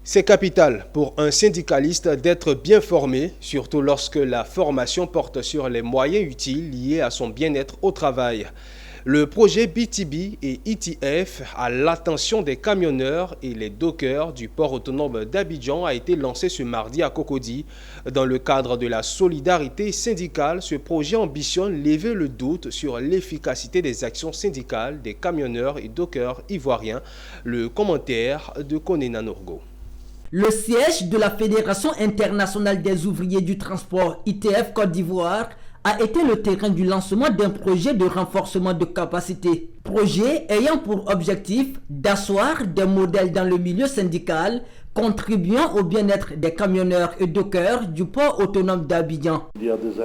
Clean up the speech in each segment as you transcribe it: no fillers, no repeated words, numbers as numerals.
C'est capital pour un syndicaliste d'être bien formé, surtout lorsque la formation porte sur les moyens utiles liés à son bien-être au travail. Le projet BTB et ETF à l'attention des camionneurs et les dockers du port autonome d'Abidjan a été lancé ce mardi à Cocody. Dans le cadre de la solidarité syndicale, ce projet ambitionne lever le doute sur l'efficacité des actions syndicales des camionneurs et dockers ivoiriens. Le commentaire de Konena Nourgo. Le siège de la Fédération internationale des ouvriers du transport ITF Côte d'Ivoire a été le terrain du lancement d'un projet de renforcement de capacité. Projet ayant pour objectif d'asseoir des modèles dans le milieu syndical contribuant au bien-être des camionneurs et dockers du port autonome d'Abidjan. Il y a des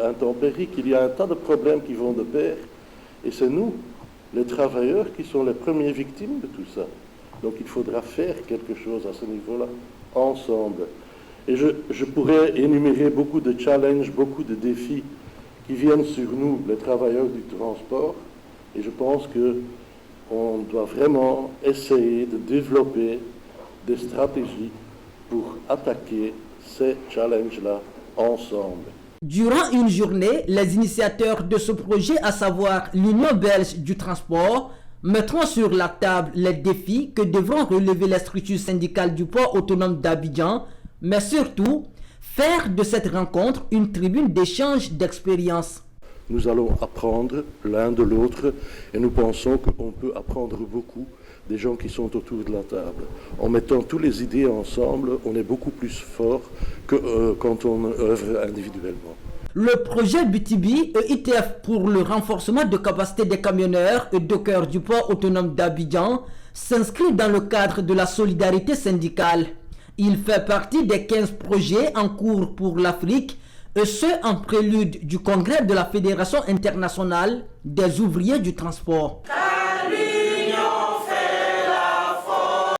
intempéries, il y a un tas de problèmes qui vont de pair et c'est nous, les travailleurs, qui sont les premières victimes de tout ça. Donc il faudra faire quelque chose à ce niveau-là, ensemble. Et je pourrais énumérer beaucoup de challenges, beaucoup de défis qui viennent sur nous, les travailleurs du transport. Et je pense qu'on doit vraiment essayer de développer des stratégies pour attaquer ces challenges-là ensemble. Durant une journée, les initiateurs de ce projet, à savoir l'Union belge du transport, mettront sur la table les défis que devront relever les structures syndicales du port autonome d'Abidjan, mais surtout faire de cette rencontre une tribune d'échange d'expériences. Nous allons apprendre l'un de l'autre et nous pensons qu'on peut apprendre beaucoup des gens qui sont autour de la table. En mettant toutes les idées ensemble, on est beaucoup plus fort que quand on œuvre individuellement. Le projet BTB et ITF pour le renforcement de capacité des camionneurs et dockers du port autonome d'Abidjan s'inscrit dans le cadre de la solidarité syndicale. Il fait partie des 15 projets en cours pour l'Afrique, et ce en prélude du congrès de la Fédération internationale des ouvriers du transport.